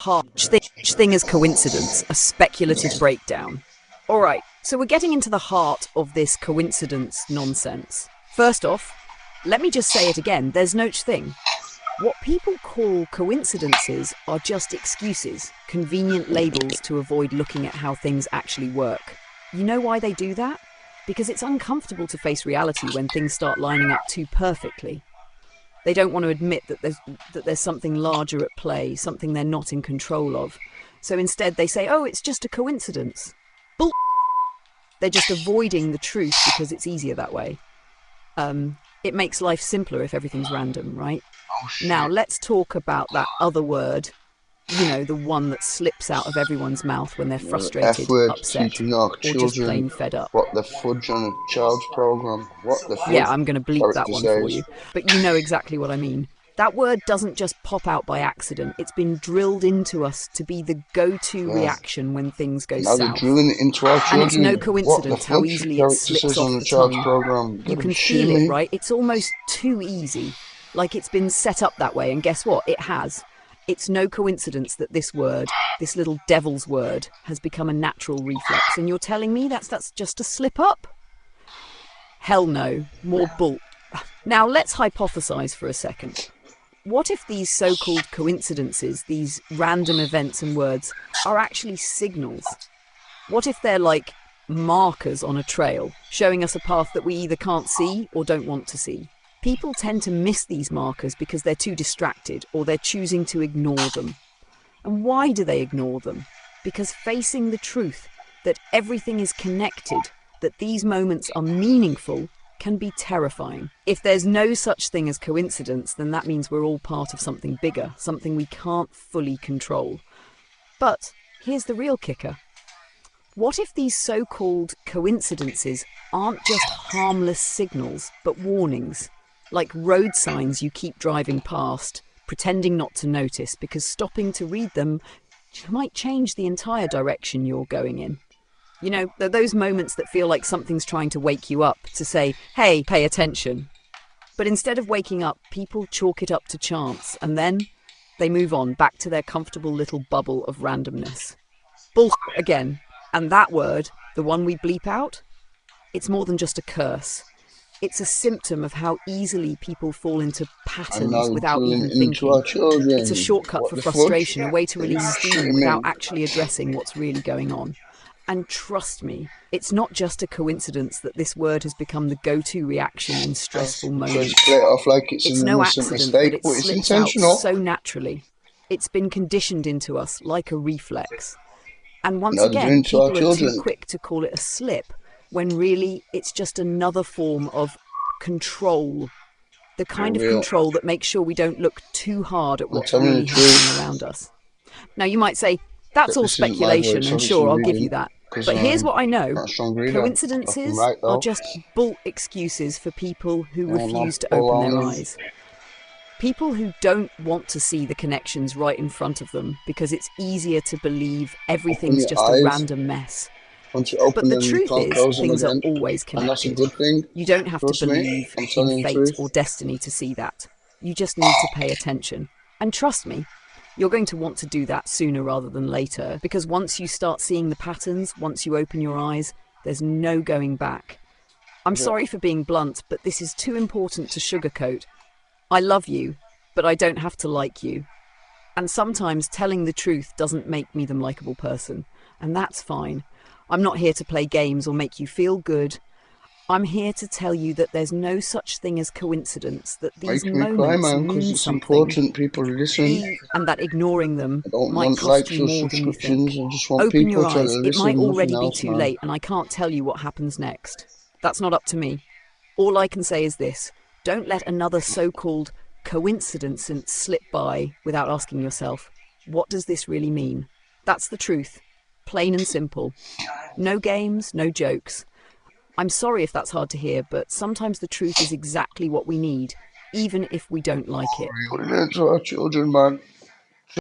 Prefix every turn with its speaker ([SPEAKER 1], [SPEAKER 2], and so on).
[SPEAKER 1] Such thing as coincidence, a speculative breakdown. All right, so we're getting into the heart of this coincidence nonsense. First off, let me just say it again, there's no such thing. What people call coincidences are just excuses, convenient labels to avoid looking at how things actually work. You know why they do that? Because it's uncomfortable to face reality when things start lining up too perfectly. They don't want to admit that there's something larger at play, something they're not in control of. So instead they say, oh, it's just a coincidence. Bull. They're just avoiding the truth because it's easier that way. It makes life simpler if everything's random, right? Now let's talk about that other word, the one that slips out of everyone's mouth when they're frustrated,
[SPEAKER 2] F-word
[SPEAKER 1] upset,
[SPEAKER 2] teaching our
[SPEAKER 1] or just
[SPEAKER 2] children
[SPEAKER 1] plain fed up.
[SPEAKER 2] what the fudge on a child's program. What the
[SPEAKER 1] Yeah,
[SPEAKER 2] fudge
[SPEAKER 1] I'm going to bleep that
[SPEAKER 2] character
[SPEAKER 1] one for
[SPEAKER 2] says.
[SPEAKER 1] you, but you know exactly what I mean. That word doesn't just pop out by accident. It's been drilled into us to be the go-to
[SPEAKER 2] Yeah.
[SPEAKER 1] reaction when things go
[SPEAKER 2] Now they're
[SPEAKER 1] south.
[SPEAKER 2] drilling it into our
[SPEAKER 1] And it's no
[SPEAKER 2] children. What the
[SPEAKER 1] coincidence how
[SPEAKER 2] fudge
[SPEAKER 1] easily it
[SPEAKER 2] character
[SPEAKER 1] slips
[SPEAKER 2] says on
[SPEAKER 1] off
[SPEAKER 2] a
[SPEAKER 1] the
[SPEAKER 2] child's
[SPEAKER 1] tongue.
[SPEAKER 2] program. You
[SPEAKER 1] You
[SPEAKER 2] gotta
[SPEAKER 1] can
[SPEAKER 2] be
[SPEAKER 1] feel
[SPEAKER 2] shitting
[SPEAKER 1] it,
[SPEAKER 2] me.
[SPEAKER 1] right? It's almost too easy. Like it's been set up that way, and guess what? It has. It's no coincidence that this word, this little devil's word, has become a natural reflex. And you're telling me that's just a slip up? Hell no. More bull. Now let's hypothesize for a second. What if these so-called coincidences, these random events and words, are actually signals? What if they're like markers on a trail, showing us a path that we either can't see or don't want to see? People tend to miss these markers because they're too distracted or they're choosing to ignore them. And why do they ignore them? Because facing the truth that everything is connected, that these moments are meaningful, can be terrifying. If there's no such thing as coincidence, then that means we're all part of something bigger, something we can't fully control. But here's the real kicker. What if these so-called coincidences aren't just harmless signals, but warnings? Like road signs you keep driving past, pretending not to notice, because stopping to read them might change the entire direction you're going in. You know, they're those moments that feel like something's trying to wake you up, to say, hey, pay attention. But instead of waking up, people chalk it up to chance, and then they move on back to their comfortable little bubble of randomness. Bull again. And that word, the one we bleep out, it's more than just a curse. It's a symptom of how easily people fall into
[SPEAKER 2] And now
[SPEAKER 1] patterns
[SPEAKER 2] they're
[SPEAKER 1] without
[SPEAKER 2] drilling
[SPEAKER 1] even
[SPEAKER 2] it into our
[SPEAKER 1] thinking. It's a
[SPEAKER 2] children.
[SPEAKER 1] shortcut
[SPEAKER 2] What
[SPEAKER 1] for
[SPEAKER 2] the fudge?
[SPEAKER 1] frustration, a way to
[SPEAKER 2] Are you
[SPEAKER 1] release steam
[SPEAKER 2] shitting
[SPEAKER 1] without
[SPEAKER 2] me?
[SPEAKER 1] actually addressing what's really going on. And trust me, it's not just a coincidence that this word has become the go-to reaction in stressful
[SPEAKER 2] Tries to
[SPEAKER 1] moments.
[SPEAKER 2] play it off like it's
[SPEAKER 1] It's
[SPEAKER 2] an
[SPEAKER 1] no
[SPEAKER 2] innocent
[SPEAKER 1] accident that
[SPEAKER 2] mistake,
[SPEAKER 1] it
[SPEAKER 2] but it's
[SPEAKER 1] slips out
[SPEAKER 2] intentional.
[SPEAKER 1] so naturally. It's been conditioned into us like a reflex. And once
[SPEAKER 2] Now they're doing
[SPEAKER 1] again,
[SPEAKER 2] it to our
[SPEAKER 1] people are too
[SPEAKER 2] children.
[SPEAKER 1] quick to call it a slip, when really it's just another form of control. The
[SPEAKER 2] For
[SPEAKER 1] kind of
[SPEAKER 2] real.
[SPEAKER 1] control that makes sure we don't look too hard at
[SPEAKER 2] I'm
[SPEAKER 1] what's
[SPEAKER 2] telling you the
[SPEAKER 1] really happening
[SPEAKER 2] truth.
[SPEAKER 1] around us. Now you might say, that's all
[SPEAKER 2] This isn't my
[SPEAKER 1] speculation,
[SPEAKER 2] voice,
[SPEAKER 1] and
[SPEAKER 2] obviously
[SPEAKER 1] sure, I'll give you
[SPEAKER 2] reading,
[SPEAKER 1] that.
[SPEAKER 2] because
[SPEAKER 1] But here's what I
[SPEAKER 2] I'm
[SPEAKER 1] know.
[SPEAKER 2] not a strong reader. Left and
[SPEAKER 1] Coincidences
[SPEAKER 2] right
[SPEAKER 1] are
[SPEAKER 2] though.
[SPEAKER 1] just bull excuses for people who
[SPEAKER 2] Yeah, man,
[SPEAKER 1] refuse to
[SPEAKER 2] full
[SPEAKER 1] open their
[SPEAKER 2] on.
[SPEAKER 1] eyes. People who don't want to see the connections right in front of them because it's easier to believe
[SPEAKER 2] Open
[SPEAKER 1] everything's
[SPEAKER 2] your
[SPEAKER 1] just a
[SPEAKER 2] eyes.
[SPEAKER 1] random mess.
[SPEAKER 2] Once you
[SPEAKER 1] But
[SPEAKER 2] open
[SPEAKER 1] the
[SPEAKER 2] them, you
[SPEAKER 1] truth
[SPEAKER 2] can't
[SPEAKER 1] is,
[SPEAKER 2] close them
[SPEAKER 1] things are
[SPEAKER 2] again.
[SPEAKER 1] always
[SPEAKER 2] And that's a
[SPEAKER 1] connected.
[SPEAKER 2] good thing.
[SPEAKER 1] You don't have to
[SPEAKER 2] Trust me,
[SPEAKER 1] believe
[SPEAKER 2] I'm
[SPEAKER 1] in
[SPEAKER 2] telling the
[SPEAKER 1] fate
[SPEAKER 2] truth.
[SPEAKER 1] or destiny to see that. You just need to pay attention. And trust me, you're going to want to do that sooner rather than later, because once you start seeing the patterns, once you open your eyes, there's no going back. I'm
[SPEAKER 2] Yeah.
[SPEAKER 1] sorry for being blunt, but this is too important to sugarcoat. I love you, but I don't have to like you. And sometimes telling the truth doesn't make me the likable person, and that's fine. I'm not here to play games or make you feel good. I'm here to tell you that there's no such thing as coincidence, that these
[SPEAKER 2] Makes me cry,
[SPEAKER 1] moments
[SPEAKER 2] man, because
[SPEAKER 1] mean
[SPEAKER 2] it's
[SPEAKER 1] something,
[SPEAKER 2] important people listen.
[SPEAKER 1] and that ignoring them
[SPEAKER 2] I don't
[SPEAKER 1] might
[SPEAKER 2] want
[SPEAKER 1] cost you
[SPEAKER 2] likes or
[SPEAKER 1] more than you think.
[SPEAKER 2] subscriptions. I just want
[SPEAKER 1] Open your
[SPEAKER 2] people to
[SPEAKER 1] eyes. It might
[SPEAKER 2] listen, nothing
[SPEAKER 1] already be
[SPEAKER 2] else,
[SPEAKER 1] too
[SPEAKER 2] man.
[SPEAKER 1] late, and I can't tell you what happens next. That's not up to me. All I can say is this: don't let another so-called coincidence slip by without asking yourself, what does this really mean? That's the truth. Plain and simple. No games, no jokes. I'm sorry if that's hard to hear, but sometimes the truth is exactly what we need, even if we don't like it.
[SPEAKER 2] Real it to our children, man.